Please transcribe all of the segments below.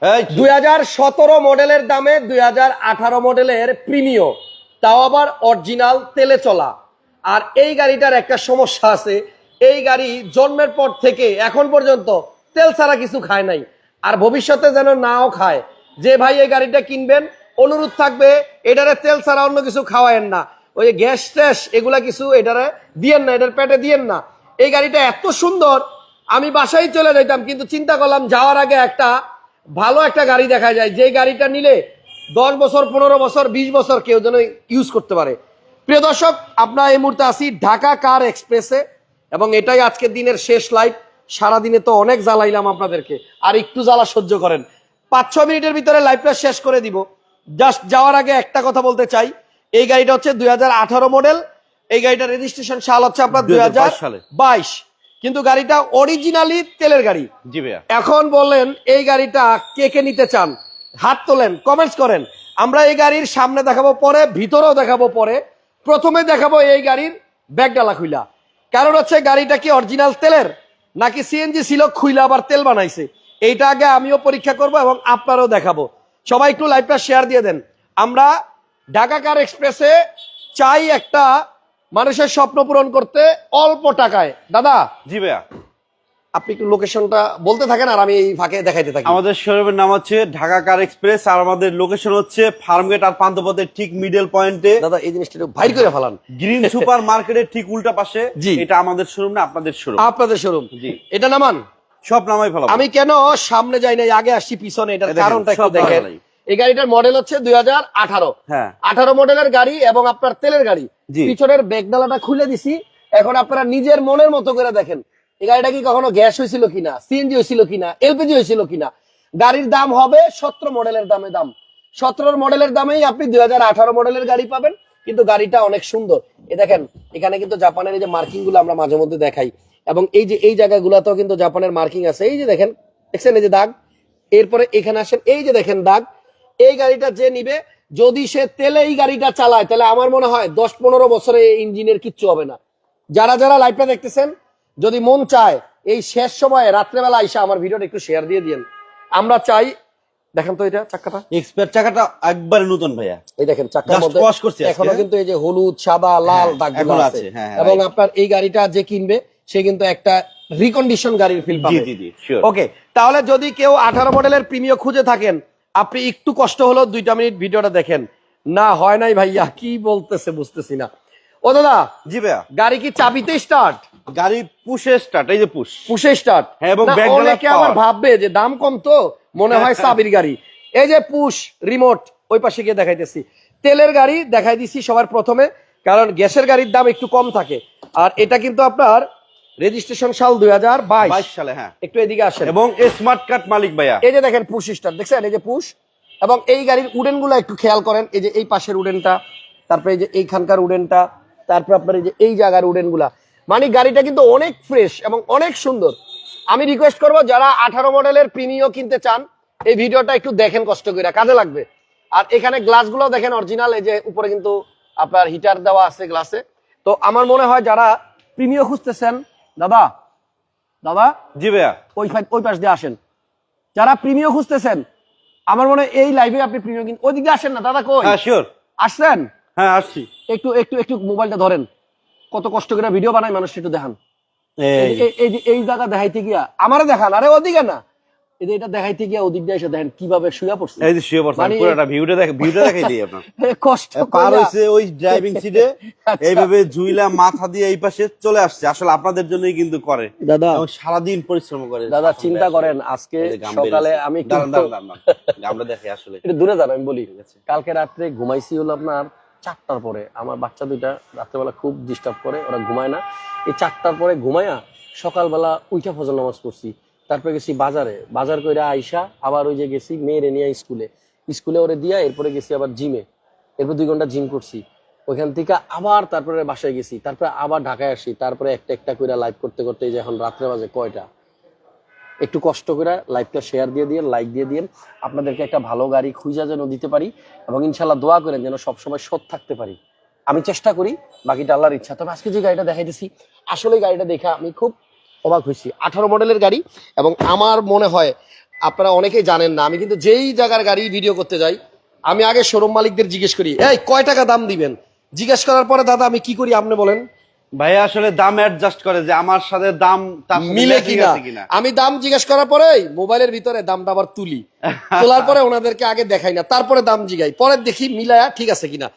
2017 মডেলের দামে 2018 মডেলের প্রিমিয়, তাও আবার অরিজিনাল তেলে চলা। আর এই গাড়িটার একটা সমস্যা আছে, এই গাড়ি জন্মের পর থেকে এখন পর্যন্ত তেল ছাড়া কিছু খায় নাই, আর ভবিষ্যতে যেন নাও খায়। যে ভাই এই গাড়িটা কিনবেন, অনুরোধ থাকবে এটারে তেল ছাড়া অন্য কিছু খাওয়ায়েন না, ওই গ্যাস ট্যাস এগুলা কিছু এটারে দিয়েন না, এটার পেটে দিয়েন না। এই গাড়িটা এত সুন্দর, আমি বাসায় চলে যাইতাম, কিন্তু চিন্তা করলাম যাওয়ার আগে একটা ভালো একটা গাড়ি দেখা যায়, যে গাড়িটা নিলে 10 বছর 15 বছর 20 বছর কেউ যেন ইউজ করতে পারে। প্রিয় দর্শক, আপনারা এই মুহূর্তে আসি ঢাকা কার এক্সপ্রেসে, এবং এটাই আজকের দিনের শেষ লাইভ। সারাদিনে তো অনেক জ্বালাইলাম আপনাদেরকে, আর একটু জ্বালা সহ্য করেন। 5-6 মিনিটের ভিতরে লাইভটা শেষ করে দিব। জাস্ট যাওয়ার আগে একটা কথা বলতে চাই, এই গাড়িটা হচ্ছে 2018 মডেল। এই গাড়িটার রেজিস্ট্রেশন সাল হচ্ছে আপনার 2022, কিন্তু গাড়িটা অরিজিনালি তেলের গাড়ি। জি ভাইয়া। এখন বলেন এই গাড়িটা কে কে নিতে চান, হাত তোলেন, কমেন্টস করেন। আমরা এই গাড়ির সামনে দেখাবো, পরে ভিতরেও দেখাবো। পরে প্রথমে দেখাবো এই গাড়ির ব্যাগডালা খুইলা, কারণ হচ্ছে গাড়িটা কি অরিজিনাল তেলের নাকি সিএনজি ছিল খুইলা আবার তেল বানাইছে, এইটা আগে আমিও পরীক্ষা করব এবং আপনারাও দেখাবো। সবাই একটু লাইভটা শেয়ার দিয়ে দেন। আমরা ঢাকা কার এক্সপ্রেসে চাই একটা মানুষের স্বপ্ন পূরণ করতে অল্প টাকায়। দাদা। জি ভাইয়া। আপনি একটু লোকেশনটা বলতে থাকেন আর আমি এই ফাঁকে দেখাইতে থাকি। আমাদের শোরুমের নাম হচ্ছে ঢাকা কার এক্সপ্রেস, আর আমাদের লোকেশন হচ্ছে ফার্মগেট আর পান্থপথের ঠিক মিডল পয়েন্টে। দাদা এই জিনিসটা একটু ভাইর করে ফেলান। গ্রিন সুপার মার্কেটের ঠিক উল্টা পাশে। জি, এটা আমাদের শোরুম না, আপনাদের শোরুম। আপনাদের শোরুম। জি, এটা নামান সব নামাই ফেলাবো। আমি কেন সামনে যাই নাই, আগে আসছি পিছনে, এটার কারণটা একটু দেখেন। এই গাড়িটার মডেল হচ্ছে 2018। হ্যাঁ, 18 মডেলের গাড়ি এবং আপনার তেলের গাড়ি। পিছনের ব্যাগডালাটা খুলে দিছি, এখন আপনারা নিজের মনের মতো করে দেখেন এই গাড়িটা কি কখনো গ্যাস হয়েছিল কিনা, সিএনজি হয়েছিল কিনা, এলপিজি হয়েছিল কিনা। গাড়ির দাম হবে 17 মডেলের দামে দাম। 17 মডেলের দামেই আপনি 2018 মডেলের গাড়ি পাবেন, কিন্তু গাড়িটা অনেক সুন্দর। এই দেখেন এখানে কিন্তু জাপানের এই যে মার্কিং গুলো আমরা মাঝে মধ্যে দেখাই, এবং এই যে এই জায়গাগুলোতেও কিন্তু জাপানের মার্কিং আছে। এই যে দেখেন, দেখছেন এই যে দাগ। এরপরে এখানে আসেন, এই যে দেখেন দাগ। এই গাড়িটা যে নিবে, যদি সে তেলে এই গাড়িটা চালায়, তাহলে আমার মনে হয় 10-15 বছরে ইঞ্জিনের কিচ্ছু হবে না। যারা যারা লাইভটা দেখতেছেন, যদি মন চায় এই শেষ সময়ে রাত্রেবেলা আইসা আমার ভিডিওটা একটু শেয়ার দিয়ে দিন। আমরা চাই, দেখেন তো এটা চাকাটা, এক্সপার্ট চাকাটা একবারে নতুন ভাইয়া। এই দেখেন চাকার মধ্যে এখনো কিন্তু এই যে হলুদ, সাদা, লাল দাগগুলো আছে। এবং আপনার এই গাড়িটা যে কিনবে সে কিন্তু একটা রিকন্ডিশন গাড়ির ফিল পাবে। জি জি, শিওর। ওকে, তাহলে যদি কেউ 18 মডেলের প্রিমিয়াম খুঁজে থাকেন, আপনি একটু কষ্ট হলো 2 মিনিট ভিডিওটা দেখেন। না হয় নাই ভাইয়া, কি বলতেছে বুঝতেছি না। ও দাদা। জি ভাইয়া। গাড়ি কি চাবিতে স্টার্ট? গাড়ি পুশে স্টার্ট। এই যে পুশে স্টার্ট। এবং অনেকে আবার ভাববে যে দাম কম, তো মনে হয় চাবির গাড়ি। এই যে পুশ রিমোট, ওই পাশে গিয়ে দেখাইতেছি। তেলের গাড়ি দেখাই দিছি সবার প্রথমে, কারণ গ্যাসের গাড়ির দাম একটু কম থাকে। আর এটা কিন্তু আপনার রেজিস্ট্রেশন সাল 2022 সালে। হ্যাঁ, একটু এদিকে আসেন। এবং স্মার্ট কার্ড মালিক ভাইয়া। এই যে দেখেন পুশ স্টার্ট, দেখছেন এই যে পুশ। এবং এই গাড়ির উডেন গুলা একটু খেয়াল করেন, এই যে এই পাশের উডেনটা, তারপরে এই যে এইখানকার উডেনটা, তারপর আপনার এই যে এই জায়গার উডেন গুলা। মানে গাড়িটা কিন্তু অনেক ফ্রেশ এবং অনেক সুন্দর। আমি রিকোয়েস্ট করবো যারা 18 মডেলের প্রিমিয়াম কিনতে চান, এই ভিডিওটা একটু দেখেন কষ্ট করে, কাজে লাগবে। আর এখানে গ্লাস গুলো দেখেন অরিজিনাল, এই যে উপরে কিন্তু আপনার হিটার দেওয়া আছে গ্লাসে। তো আমার মনে হয় যারা প্রিমিয়াম খুঁজতেছেন, দাদা দাদা। জি ভাইয়া। ওই পাশ দিয়ে আসেন। যারা প্রিমিয়াম খুঁজতেছেন, আমার মনে হয় এই লাইভে আপনি প্রিমিয়াম কিনতে ওই দিকে আসেন না। দাদা কই? হ্যাঁ শিওর। আসছেন? হ্যাঁ আসছি। একটু একটু একটু মোবাইলটা ধরেন, কত কষ্ট করে ভিডিও বানাই মানুষ, একটু দেখান। এই জায়গা দেখাইতে গিয়া আমারে দেখান, আরে ওদিকে না, এটা দেখাইতে গিয়া ওদিক দিয়ে এসে দেখেন কিভাবে শুয়ে পড়ছে। এই যে শুয়ে পড়ছে, পুরোটা ভিউটা দেখাই দিই আপনার। কষ্ট পার হইছে ওই ড্রাইভিং সিটে, এইভাবে ঝুইলা মাথা দিয়ে এই পাশে চলে আসছে। আসলে আপনাদের জন্যই কিন্তু করে দাদা, সারা দিন পরিশ্রম করে দাদা। চিন্তা করেন আজকে সকালে আমি আমরা দেখি, আসলে একটু দূরে যান, আমি বলি কালকে রাত্রে ঘুমাইছি হলো আপনার 4টার পরে। আমার বাচ্চা দুইটা রাত্রেবেলা খুব ডিস্টার্ব করে, ওরা ঘুমায় না। এই 4টার পরে ঘুমায়া সকালবেলা উইঠা ফজর নামাজ পড়ছি, তারপরে গেছি বাজার করে আইসা আবার ওই যে গেছি মেয়েরে নিয়ে স্কুলে ওরে দিয়া, এরপরে গেছি আবার জিমে, এরপর 2 ঘন্টা জিম করছি। ওইখান থেকে আবার তারপরে বাসায় গেছি, তারপরে আবার ঢাকায় আসি, তারপরে একটা করে লাইভ করতে করতে যে এখন রাত্রে বাজে কয়টা। একটু কষ্ট করে লাইভটা শেয়ার দিয়ে দিয়ে লাইক দিয়ে দিন, আপনাদেরকে একটা ভালো গাড়ি খুঁজা যেন দিতে পারি, এবং ইনশাল্লাহ দোয়া করেন যেন সবসময় সৎ থাকতে পারি। আমি চেষ্টা করি, বাকিটা আল্লাহর ইচ্ছা। তবে আজকে যে গাড়িটা দেখাইতেছি, আসলে গাড়িটা দেখে আমি খুব অবাক হয়েছি। 18 মডেলের গাড়ি, এবং আমার মনে হয় আপনারা অনেকেই জানেন না, আমি কিন্তু যেই জায়গার গাড়ি ভিডিও করতে যাই আমি আগে শোরুম মালিকদের জিজ্ঞেস করি, এই কয় টাকা দাম দিবেন। জিজ্ঞেস করার পরে দাদা আমি কি করি আপনি বলেন। ভাইয়া আসলে দাম অ্যাডজাস্ট করে যে আমার সাথে দাম তার সাথে মিলে matching কিনা। আছে কিনা। আমি দাম জিজ্ঞেস করার পরে মোবাইলের ভিতরে দামটা আবার তুলি, তোলার পরে ওনাদেরকে আগে দেখাই না, তারপরে দাম জিগাই, পরে দেখি মিলায়া ঠিক আছে কিনা।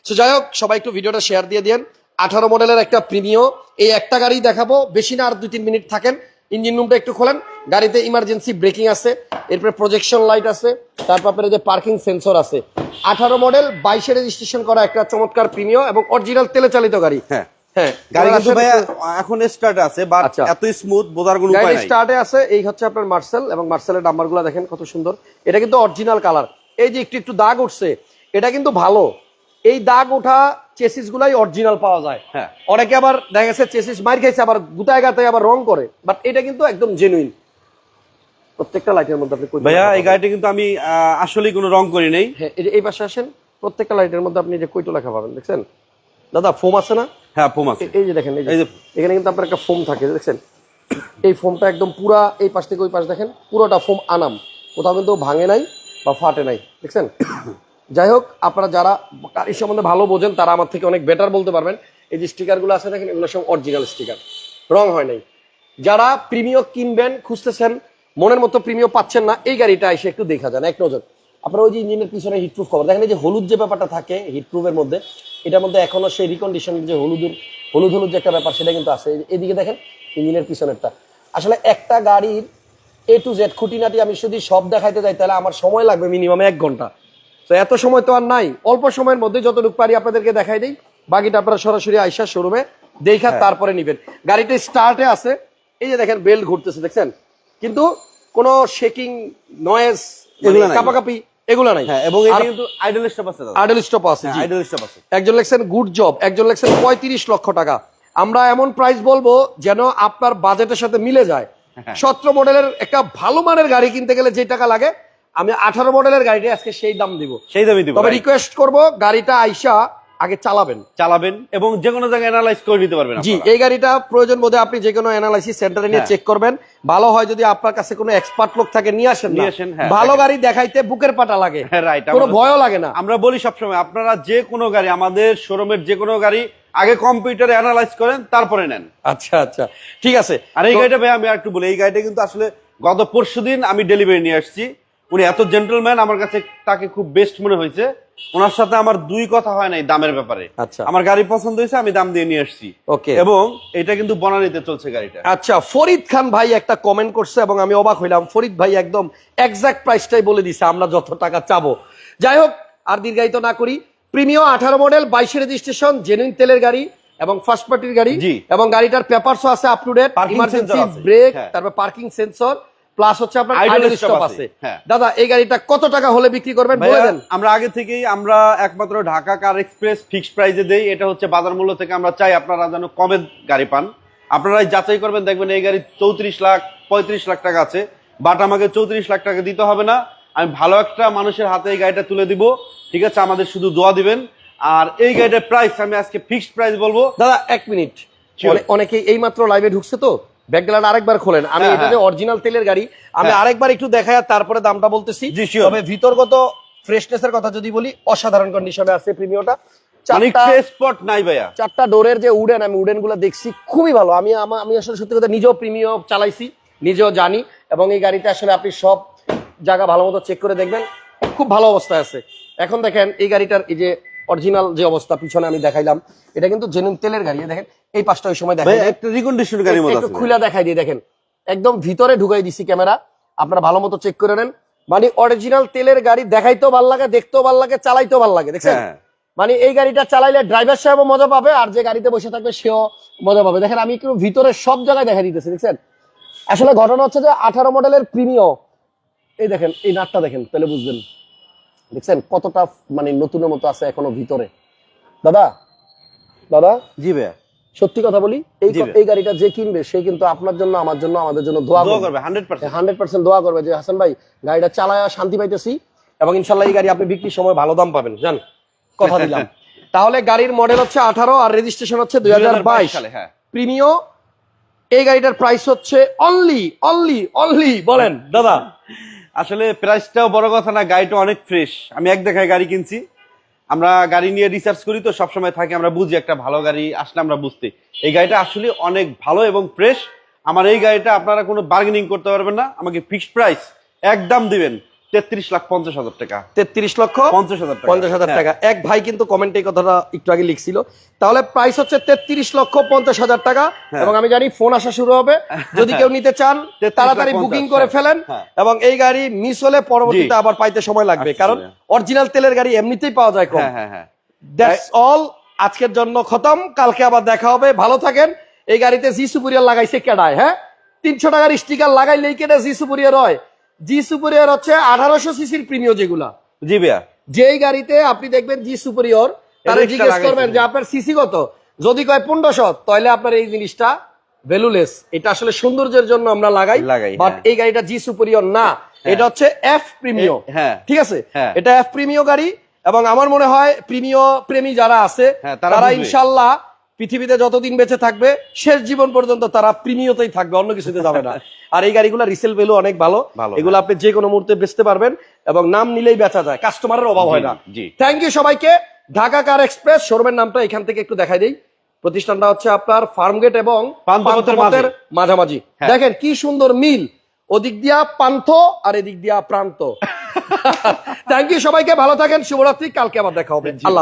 তো যাই হোক, সবাই একটু ভিডিওটা শেয়ার দিয়ে দেন। 18 মডেলের একটা প্রিমিও, এই একটা গাড়ি দেখাবো, বেশি না, আর 2-3 মিনিট থাকেন। ইঞ্জিন রুমটা একটু খোলেন। গাড়িতে ইমার্জেন্সি ব্রেকিং আছে, এরপরে প্রজেকশন লাইট আছে, তারপর আপনার যে পার্কিং সেন্সর আছে। 18 মডেল 22 রেজিস্ট্রেশন করা একটা চমৎকার প্রিমিও এবং অরিজিনাল তেলে চালিত গাড়ি। হ্যাঁ হ্যাঁ, গাড়ি কিন্তু ভাইয়া এখন স্টার্ট আছে, বাট আচ্ছা। এত স্মুথ বোঝার কোনো উপায় গাড়ি নাই। স্টার্টে আছে। এই হচ্ছে আপনার মার্সেল, এবং মার্সেলের নাম্বারগুলো দেখেন কত সুন্দর। এটা কিন্তু অরিজিনাল কালার। এই যে একটু একটু দাগ উঠছে, এটা কিন্তু ভালো। এই দাগ ওঠা চেসিস গুলাই অরিজিনাল পাওয়া যায়। হ্যাঁ। অনেকে আবার দেখা গেছে চেসিস মার খাইছে, আবার গুতায় গাতায় আবার রং করে, বাট এটা কিন্তু একদম জেনুইন। প্রত্যেকটা লাইটের মধ্যে আপনি ভাইয়া এই গাড়িটা কিন্তু আমি আসলেই কোনো রং করি নাই। হ্যাঁ, এই যে এই পাশে আসেন, প্রত্যেকটা লাইটের মধ্যে আপনি যে কইটো লেখা পাবেন, দেখছেন দাদা? ফোম আছে না? হ্যাঁ ফোম আছে। এই যে দেখেন, এই এই যে যে এখানে কিন্তু আপনার একটা ফোম থাকে, দেখছেন? এই ফোমটা একদম পুরা এই পাশ থেকে ওই পাশ দেখেন, পুরোটা ফোম আনাম, কোথাও কিন্তু ভাঙে নাই বা ফাটে নাই, দেখছেন? যাই হোক, আপনারা যারা গাড়ির সম্বন্ধে ভালো বোঝেন তারা আমার থেকে অনেক বেটার বলতে পারবেন। এই যে স্টিকারগুলো আছে দেখেন, এগুলো সব অরিজিনাল স্টিকার, রং হয় নাই। যারা প্রিমিও কিনবেন খুঁজতেছেন, মনের মতো প্রিমিও পাচ্ছেন না, এই গাড়িটা এসে একটু দেখা যান এক নজর। আপনারা ওই যে ইঞ্জিনের পিছনে হিটপ্রুফ কভার দেখেন, এই যে হলুদ যে ব্যাপারটা থাকে হিটপ্রুফের মধ্যে, এটার মধ্যে এখনো সেই রিকন্ডিশন যে হলুদ হলুদ যে একটা ব্যাপার, সেটা কিন্তু আছে। এদিকে দেখেন ইঞ্জিনের পিছনেরটা। আসলে একটা গাড়ির A to Z খুঁটিনাটি আমি যদি সব দেখাইতে যাই তাহলে আমার সময় লাগবে মিনিমাম 1 ঘন্টা। তো এত সময় তো আর নাই, অল্প সময়ের মধ্যে যতটুকু পারি আপনাদেরকে দেখাই দিই, বাকিটা আপনারা সরাসরি আইসা শোরুমে দেখা তারপরে নিবেন। গাড়িটা স্টার্টে আছে, এই যে দেখেন বেল্ট ঘুরতেছে, দেখছেন? কিন্তু কোনো শেকিং, নয়েজ, এগুলো নাই। কাপাকাপি এগুলো নাই। হ্যাঁ, এবং এটা কিন্তু আইডল স্টপ আছে দাদা। আইডল স্টপ আছে, জি। আইডল স্টপ আছে। একজন লেখছেন গুড জব, একজন লেখছেন 35 লক্ষ টাকা। আমরা এমন প্রাইস বলবো যেন আপনার বাজেটের সাথে মিলে যায়। 17 মডেলের একটা ভালো মানের গাড়ি কিনতে গেলে যে টাকা লাগে, আমি 18 মডেলের গাড়িটা আজকে সেই দাম দিব। সেই দামই দিব। তবে রিকোয়েস্ট করব গাড়িটা আইসা আগে চালাবেন এবং যে কোনো জায়গায় অ্যানালাইজ করে নিতে পারবেন জি। আপনারা। এই গাড়িটা প্রয়োজন বোধে আপনি যে কোনো অ্যানালাইসিস সেন্টারে নিয়ে চেক করবেন। ভালো হয় যদি আপনার কাছে কোনো এক্সপার্ট লোক থাকে, নিয়ে আসেন। হ্যাঁ, ভালো গাড়ি দেখাইতে বুকের পাটা লাগে, হ্যাঁ, রাইট। কোনো ভয়ও লাগে না। আমরা বলি সবসময় আপনারা যে কোনো গাড়ি, আমাদের শোরুমের যে কোনো গাড়ি আগে কম্পিউটারে অ্যানালাইজ করেন, তারপরে নেন। আচ্ছা আচ্ছা, ঠিক আছে। আর এই গাড়িটা ভাই আমি একটু বলি, এই গাড়িটা কিন্তু আসলে গত পরশুদিন আমি ডেলিভারি নিয়ে আসছি। উনি এত জেন্টলম্যান, আমার কাছে তাকে খুব বেস্ট মনে হয়েছে। ওনার সাথে আমার দুই কথা হয় নাই দামের ব্যাপারে। আচ্ছা, আমার গাড়ি পছন্দ হয়েছে, আমি দাম দিয়ে নিয়ে আসছি। ওকে। এবং এটা কিন্তু বনানীতে চলছে গাড়িটা। আচ্ছা, ফরিদ খান ভাই একটা কমেন্ট করছে এবং আমি অবাক হইলাম। ফরিদ ভাই একদম এক্সাক্ট প্রাইসটাই বলে দিছে, আমরা যত টাকা চাবো। যাই হোক, আর দীর্ঘায়িত না করি, প্রিমিও 18 মডেল 22 রেজিস্ট্রেশন, জেনুইন তেলের গাড়ি এবং ফার্স্ট পার্টির গাড়ি, জি। এবং গাড়িটার পেপারসও আছে up to date, Parking emergency sensor আছে। ব্রেক, হ্যাঁ। তারপর পার্কিং সেন্সর, প্লাস হচ্ছে আপনার Idle আইডল stop স্টপ আছে। আছে। হ্যাঁ। দাদা এই গাড়িটা কত টাকা হলে বিক্রি করবেন বলে ভাইয়া, দেন। আমরা আগে থেকেই আমরা একমাত্র ঢাকা কার এক্সপ্রেস ফিক্সড প্রাইসে দেই। এটা হচ্ছে বাজার মূল্য থেকে আমরা চাই আপনারা যেন কমে গাড়ি পান। আপনারাই যাচাই করবেন, দেখবেন এই গাড়ি 34 লাখ 35 লাখ টাকা আছে, বাট আমাকে 34 লাখ টাকা দিতে হবে না। আমি ভালো একটা মানুষের হাতে এই গাড়িটা তুলে দিব, ঠিক আছে? আমাদের শুধু দোয়া দিবেন। আর এই গাড়িটার প্রাইস আমি আজকে ফিক্সড প্রাইস বলবো। দাদা 1 মিনিট, অনেকে এই মাত্র লাইভে ঢুকছে, তো ব্যাকগ্রাউন্ড আরেকবার খোলেন। আমি এটা যে অরিজিনাল তেলের গাড়ি, আমি আরেকবার একটু দেখাই তারপরে দামটা বলতেছি। জি, sure। তবে ভিতরগত ফ্রেশনেসের কথা যদি বলি, অসাধারণ কন্ডিশনে আছে প্রিমিওটা। অনেক স্পট নাই ভাইয়া। 4টা ডোরের যে উডেন, আমি উডেন গুলো দেখছি খুবই ভালো। আমি আসলে সত্যি কথা নিজেও প্রিমিও চালাইছি, নিজেও জানি। এবং এই গাড়িতে আসলে আপনি সব জায়গা ভালো মতো চেক করে দেখবেন, খুব ভালো অবস্থায় আছে। এখন দেখেন এই গাড়িটার এই যে অরিজিনাল যে অবস্থা, পিছনে আমি দেখাইলাম, এটা কিন্তু জেনুইন তেলের গাড়ি। দেখেন এই পাশটা ওই সময় দেখাই, একটা রিকন্ডিশন গাড়ির মতো একটু আছে। খুলে দেখাই দিই, দেখেন একদম ভিতরে ঢুকাই দিছি ক্যামেরা, আপনারা ভালো মতো চেক করে নেন। মানে অরিজিনাল তেলের গাড়ি, দেখাইতেও ভালো লাগে, দেখতেও ভালো লাগে, চালাইতেও ভালো লাগে, দেখছেন? হ্যাঁ। মানে এই গাড়িটা চালাইলে ড্রাইভার সাহেবও মজা পাবে, আর যে গাড়িতে বসে থাকবে সেও মজা পাবে। দেখেন আমি একটু ভিতরে সব জায়গায় দেখা দিতেছি, দেখছেন? আসলে ঘটনা হচ্ছে যে 18 মডেলের প্রিমিও, এই দেখেন এই নাটটা দেখেন, তাহলে বুঝবেন, দেখছেন কতটা মানে নতুনের মতো আছে এখনো ভিতরে। দাদা দাদা জি ভাইয়া, সত্যি কথা বলি, জি ভাই। এই গাড়িটা যে কিনবে সে কিন্তু আপনার জন্য, আমার জন্য, আমাদের জন্য দোয়া দোয়া করবে। করবে 100%। 100% দোয়া করবে যে হাসান ভাই গাড়িটা চালায় শান্তি পাইতেছি, এবং ইনশাল্লাহ এই গাড়ি আপনি বিক্রির সময় ভালো দাম পাবেন, জান, কথা দিলাম। তাহলে গাড়ির মডেল হচ্ছে 18 আর রেজিস্ট্রেশন হচ্ছে 2022 সালে। হ্যাঁ, প্রিমিও। এই গাড়িটার প্রাইস হচ্ছে অনলি বলেন দাদা, আসলে প্রাইসটাও বড় কথা না, গাড়িটা অনেক ফ্রেশ। আমি এক দেখায় গাড়ি কিনছি, আমরা গাড়ি নিয়ে রিসার্চ করি তো সবসময় থাকি, আমরা বুঝি একটা ভালো গাড়ি আসলে আমরা বুঝতে। এই গাড়িটা আসলে অনেক ভালো এবং ফ্রেশ। আমার এই গাড়িটা আপনারা কোনো বার্গেনিং করতে পারবেন না, আমাকে ফিক্সড প্রাইস একদম দিবেন 33,50,000 টাকা। 33,50,000 50,000 টাকা। এক ভাই কিন্তু কমেন্টে এই কথাটা একটু আগে লিখছিল। তাহলে প্রাইস হচ্ছে 33,50,000 টাকা। হ্যাঁ। এবং আমি জানি ফোন আসা শুরু হবে, যদি কেউ নিতে চান 33,50,000 তাড়াতাড়ি বুকিং করে ফেলেন। হ্যাঁ। এবং এই গাড়ি মিস হলে পরবর্তীতে জি। আবার পাইতে সময় লাগবে, আসলে। কারণ অরিজিনাল তেলের গাড়ি এমনিতেই পাওয়া যায় কম। হ্যাঁ হ্যাঁ হ্যাঁ। দ্যাটস অল, আজকের জন্য খতম, কালকে আবার দেখা হবে। ভালো থাকেন। এই গাড়িতে জি সুপিরিয়র লাগাইছে কেডায়? হ্যাঁ, 300 টাকার স্টিকার লাগাইলেই কেটে জি সুপিরিয়র হয়? জি সুপিরিয়র হচ্ছে 1800 সিসির প্রিমিয়াম যেগুলা। জি ভাইয়া, যেই গাড়িতে আপনি দেখবেন জি সুপিরিয়র, তাহলে extra জিজ্ঞেস লাগাইছে। করবেন যে আপনার সিসি কত, যদি কয় 1500, তাহলে আপনার এই জিনিসটা ভ্যালুলেস। এটা আসলে সৌন্দর্যের জন্য আমরা লাগাই, বাট হ্যাঁ। এই গাড়িটা জি সুপিরিয়র না, এটা হচ্ছে এফ প্রিমিয়াম। হ্যাঁ। ঠিক আছে, হ্যাঁ। এটা এফ প্রিমিয়াম গাড়ি। এবং আমার মনে হয় প্রিমিয়াম প্রেমী যারা আছে হ্যাঁ, তারা তারা বুঝবে। ইনশাল্লাহ পৃথিবীতে যতদিন বেঁচে থাকবে শেষ জীবন পর্যন্ত তারা প্রিমিয়তেই থাকবে, অন্য কিছুতে যাবে না। আর এই গাড়িগুলো রিসেল ভ্যালু অনেক ভালো, ভালো, এগুলো আপনি যে কোনো মুহূর্তে বেচতে পারবেন এবং নাম নিলেই বেচা যায়, কাস্টমারের অভাব হয় না। জি। থ্যাংক ইউ সবাইকে। ঢাকা কার এক্সপ্রেস শোরুমের নামটা এখান থেকে একটু দেখাই দেই। প্রতিষ্ঠানটা হচ্ছে আপনার ফার্মগেট এবং পান্থপথের পান্থপথের মাঝামাঝি। হ্যাঁ। দেখেন কি সুন্দর মিল, ওদিক দিয়া পান্থ আর এদিক দিয়া প্রান্ত। থ্যাংক ইউ সবাইকে, ভালো থাকেন, শুভরাত্রি, কালকে আবার দেখা হবে। আল্লাহ।